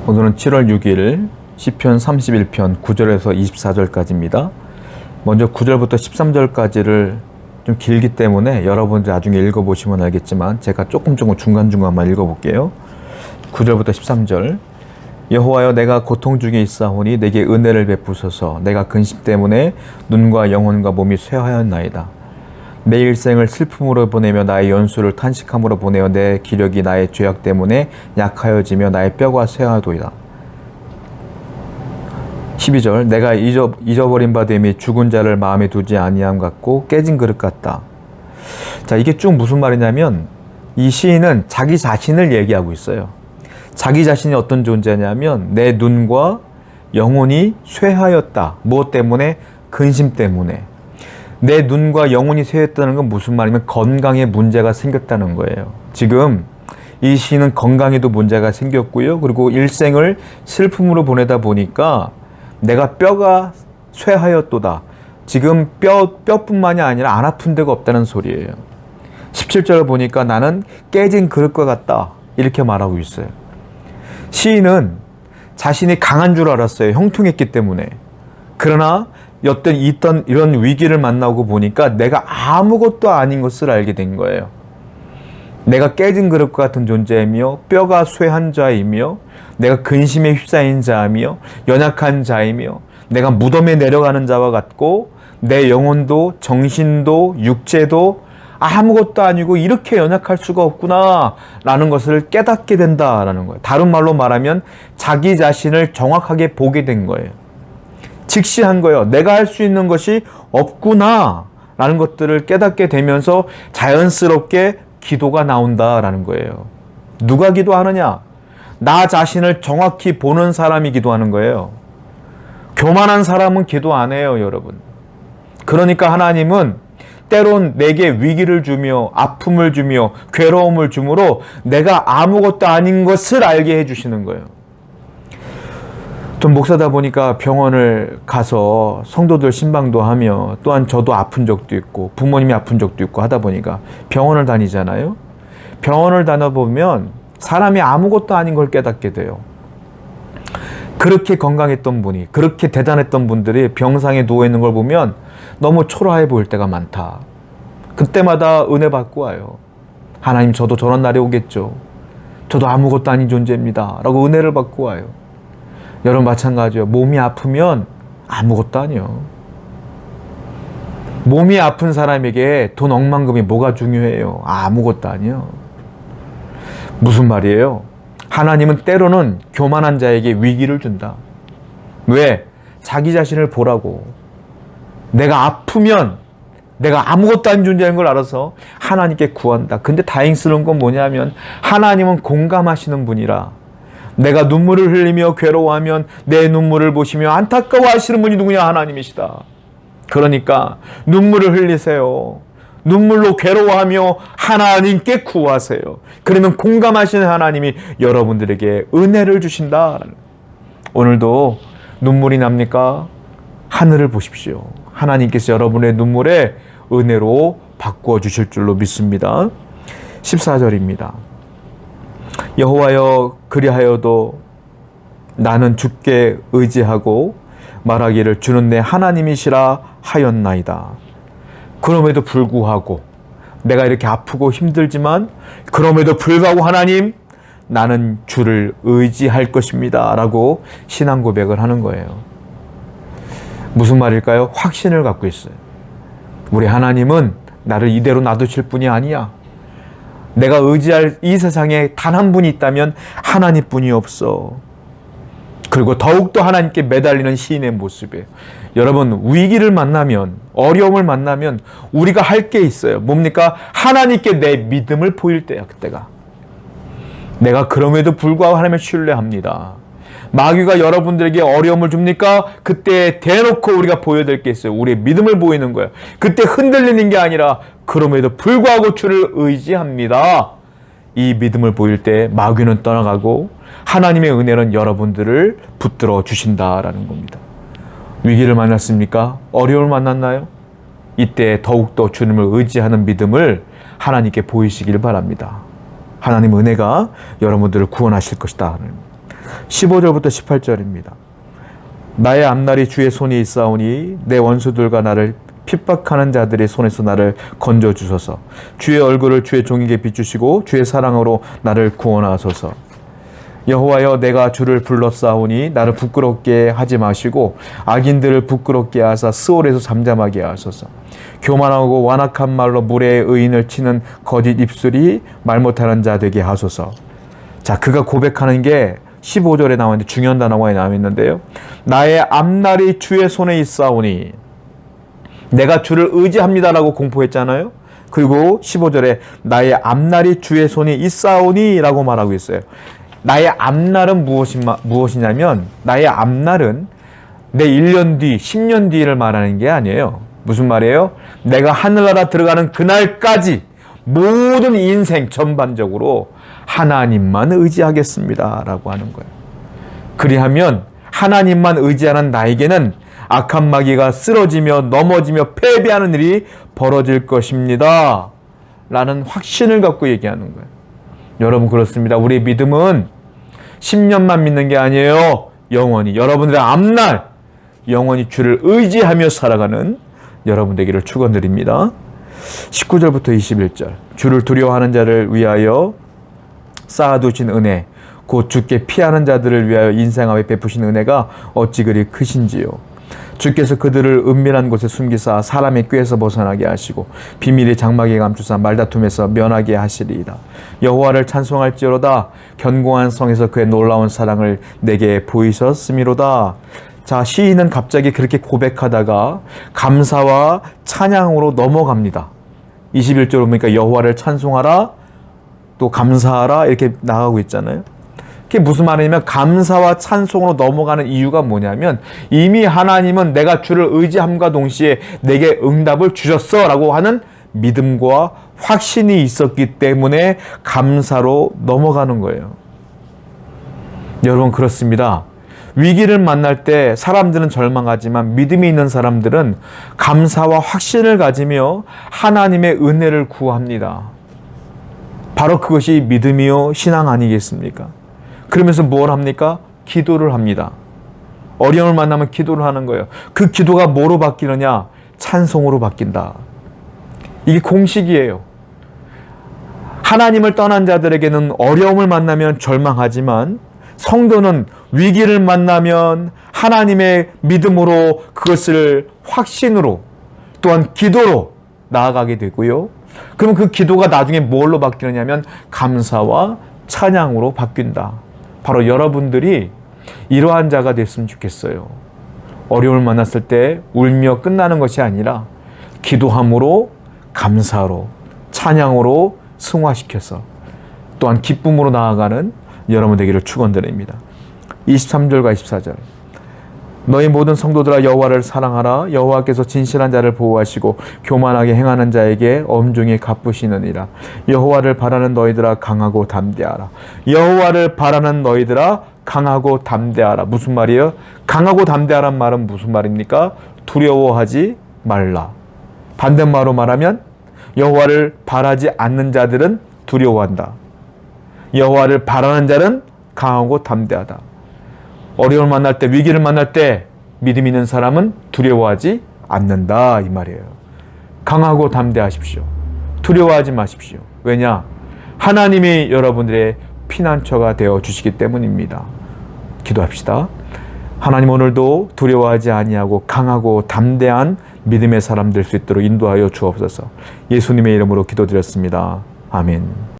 오늘은 7월 6일 시편 31편 9절에서 24절까지입니다. 먼저 9절부터 13절까지를 좀 길기 때문에 여러분들 나중에 읽어보시면 알겠지만 제가 조금 중간중간만 읽어볼게요. 9절부터 13절. 여호와여, 내가 고통 중에 있사오니 내게 은혜를 베푸소서. 내가 근심 때문에 눈과 영혼과 몸이 쇠하였나이다. 내 일생을 슬픔으로 보내며 나의 연수를 탄식함으로 보내어 내 기력이 나의 죄악 때문에 약하여지며 나의 뼈가 쇠하도이다. 12절. 내가 잊어버린 바 됨이 죽은 자를 마음에 두지 아니함 같고 깨진 그릇 같다. 자, 이게 쭉 무슨 말이냐면 이 시인은 자기 자신을 얘기하고 있어요. 자기 자신이 어떤 존재냐면 내 눈과 영혼이 쇠하였다. 무엇 때문에? 근심 때문에. 내 눈과 영혼이 쇠했다는 건 무슨 말이면 건강에 문제가 생겼다는 거예요. 지금 이 시인은 건강에도 문제가 생겼고요. 그리고 일생을 슬픔으로 보내다 보니까 내가 뼈가 쇠하였도다. 지금 뼈뿐만이 아니라 안 아픈 데가 없다는 소리예요. 17절을 보니까 나는 깨진 그릇과 같다. 이렇게 말하고 있어요. 시인은 자신이 강한 줄 알았어요. 형통했기 때문에. 그러나 있던 이런 위기를 만나고 보니까 내가 아무것도 아닌 것을 알게 된 거예요. 내가 깨진 그릇과 같은 존재이며 뼈가 쇠한 자이며 내가 근심에 휩싸인 자이며 연약한 자이며 내가 무덤에 내려가는 자와 같고 내 영혼도 정신도 육체도 아무것도 아니고 이렇게 연약할 수가 없구나 라는 것을 깨닫게 된다라는 거예요. 다른 말로 말하면 자기 자신을 정확하게 보게 된 거예요. 직시한 거예요. 내가 할 수 있는 것이 없구나 라는 것들을 깨닫게 되면서 자연스럽게 기도가 나온다라는 거예요. 누가 기도하느냐? 나 자신을 정확히 보는 사람이 기도하는 거예요. 교만한 사람은 기도 안 해요, 여러분. 그러니까 하나님은 때론 내게 위기를 주며 아픔을 주며 괴로움을 주므로 내가 아무것도 아닌 것을 알게 해주시는 거예요. 좀 목사다 보니까 병원을 가서 성도들 신방도 하며 또한 저도 아픈 적도 있고 부모님이 아픈 적도 있고 하다 보니까 병원을 다니잖아요. 병원을 다녀보면 사람이 아무것도 아닌 걸 깨닫게 돼요. 그렇게 건강했던 분이, 그렇게 대단했던 분들이 병상에 누워있는 걸 보면 너무 초라해 보일 때가 많다. 그때마다 은혜 받고 와요. 하나님, 저도 저런 날이 오겠죠. 저도 아무것도 아닌 존재입니다 라고 은혜를 받고 와요. 여러분 마찬가지예요. 몸이 아프면 아무것도 아니에요. 몸이 아픈 사람에게 돈 억만금이 뭐가 중요해요? 아무것도 아니에요. 무슨 말이에요? 하나님은 때로는 교만한 자에게 위기를 준다. 왜? 자기 자신을 보라고. 내가 아프면 내가 아무것도 아닌 존재인 걸 알아서 하나님께 구한다. 근데 다행스러운 건 뭐냐면 하나님은 공감하시는 분이라 내가 눈물을 흘리며 괴로워하면 내 눈물을 보시며 안타까워하시는 분이 누구냐? 하나님이시다. 그러니까 눈물을 흘리세요. 눈물로 괴로워하며 하나님께 구하세요. 그러면 공감하시는 하나님이 여러분들에게 은혜를 주신다. 오늘도 눈물이 납니까? 하늘을 보십시오. 하나님께서 여러분의 눈물에 은혜로 바꾸어 주실 줄로 믿습니다. 14절입니다. 여호와여, 그리하여도 나는 주께 의지하고 말하기를 주는 내 하나님이시라 하였나이다. 그럼에도 불구하고 내가 이렇게 아프고 힘들지만 그럼에도 불구하고 하나님, 나는 주를 의지할 것입니다 라고 신앙 고백을 하는 거예요. 무슨 말일까요? 확신을 갖고 있어요. 우리 하나님은 나를 이대로 놔두실 분이 아니야. 내가 의지할 이 세상에 단 한 분이 있다면 하나님뿐이 없어. 그리고 더욱더 하나님께 매달리는 시인의 모습이에요. 여러분, 위기를 만나면, 어려움을 만나면 우리가 할 게 있어요. 뭡니까? 하나님께 내 믿음을 보일 때야, 그때가. 내가 그럼에도 불구하고 하나님을 신뢰합니다. 마귀가 여러분들에게 어려움을 줍니까? 그때 대놓고 우리가 보여드릴 게 있어요. 우리의 믿음을 보이는 거예요. 그때 흔들리는 게 아니라 그럼에도 불구하고 주를 의지합니다. 이 믿음을 보일 때 마귀는 떠나가고 하나님의 은혜는 여러분들을 붙들어 주신다라는 겁니다. 위기를 만났습니까? 어려움을 만났나요? 이때 더욱더 주님을 의지하는 믿음을 하나님께 보이시길 바랍니다. 하나님 은혜가 여러분들을 구원하실 것이다. 15절부터 18절입니다. 나의 앞날이 주의 손에 있사오니 내 원수들과 나를 핍박하는 자들의 손에서 나를 건져주소서. 주의 얼굴을 주의 종에게 비추시고 주의 사랑으로 나를 구원하소서. 여호와여, 내가 주를 불렀사오니 나를 부끄럽게 하지 마시고 악인들을 부끄럽게 하사 스올에서 잠잠하게 하소서. 교만하고 완악한 말로 무례의 의인을 치는 거짓 입술이 말 못하는 자 되게 하소서. 자, 그가 고백하는 게 15절에 나와 있는데 중요한 단어가 나와 있는데요. 나의 앞날이 주의 손에 있사오니, 내가 주를 의지합니다라고 공포했잖아요. 그리고 15절에 나의 앞날이 주의 손에 있사오니 라고 말하고 있어요. 나의 앞날은 무엇이냐면, 나의 앞날은 내 1년 뒤, 10년 뒤를 말하는 게 아니에요. 무슨 말이에요? 내가 하늘나라 들어가는 그날까지 모든 인생 전반적으로 하나님만 의지하겠습니다 라고 하는 거예요. 그리하면 하나님만 의지하는 나에게는 악한 마귀가 쓰러지며 넘어지며 패배하는 일이 벌어질 것입니다 라는 확신을 갖고 얘기하는 거예요. 여러분, 그렇습니다. 우리의 믿음은 10년만 믿는 게 아니에요. 영원히, 여러분들의 앞날 영원히 주를 의지하며 살아가는 여러분 되기를 축원드립니다. 19절부터 21절. 주를 두려워하는 자를 위하여 쌓아두신 은혜, 곧 주께 피하는 자들을 위하여 인생함에 베푸신 은혜가 어찌 그리 크신지요. 주께서 그들을 은밀한 곳에 숨기사 사람의 꾀에서 벗어나게 하시고 비밀의 장막에 감추사 말다툼에서 면하게 하시리이다. 여호와를 찬송할지어로다. 견고한 성에서 그의 놀라운 사랑을 내게 보이셨음이로다. 자, 시인은 갑자기 그렇게 고백하다가 감사와 찬양으로 넘어갑니다. 21절을 보니까 여호와를 찬송하라, 또 감사하라 이렇게 나가고 있잖아요. 그게 무슨 말이냐면, 감사와 찬송으로 넘어가는 이유가 뭐냐면, 이미 하나님은 내가 주를 의지함과 동시에 내게 응답을 주셨어 라고 하는 믿음과 확신이 있었기 때문에 감사로 넘어가는 거예요. 여러분, 그렇습니다. 위기를 만날 때 사람들은 절망하지만 믿음이 있는 사람들은 감사와 확신을 가지며 하나님의 은혜를 구합니다. 바로 그것이 믿음이요 신앙 아니겠습니까? 그러면서 뭘 합니까? 기도를 합니다. 어려움을 만나면 기도를 하는 거예요. 그 기도가 뭐로 바뀌느냐? 찬송으로 바뀐다. 이게 공식이에요. 하나님을 떠난 자들에게는 어려움을 만나면 절망하지만, 성도는 위기를 만나면 하나님의 믿음으로 그것을 확신으로, 또한 기도로 나아가게 되고요. 그럼 그 기도가 나중에 뭘로 바뀌느냐면 감사와 찬양으로 바뀐다. 바로 여러분들이 이러한 자가 됐으면 좋겠어요. 어려움을 만났을 때 울며 끝나는 것이 아니라 기도함으로, 감사로, 찬양으로 승화시켜서 또한 기쁨으로 나아가는 여러분 되기를 축원드립니다. 23절과 24절. 너희 모든 성도들아 여호와를 사랑하라. 여호와께서 진실한 자를 보호하시고 교만하게 행하는 자에게 엄중히 갚으시느니라. 여호와를 바라는 너희들아 강하고 담대하라. 여호와를 바라는 너희들아 강하고 담대하라. 무슨 말이에요? 강하고 담대하란 말은 무슨 말입니까? 두려워하지 말라. 반대말로 말하면 여호와를 바라지 않는 자들은 두려워한다. 여호와를 바라는 자는 강하고 담대하다. 어려움을 만날 때, 위기를 만날 때 믿음 있는 사람은 두려워하지 않는다 이 말이에요. 강하고 담대하십시오. 두려워하지 마십시오. 왜냐? 하나님이 여러분들의 피난처가 되어 주시기 때문입니다. 기도합시다. 하나님, 오늘도 두려워하지 아니하고 강하고 담대한 믿음의 사람 될 수 있도록 인도하여 주옵소서. 예수님의 이름으로 기도드렸습니다. 아멘.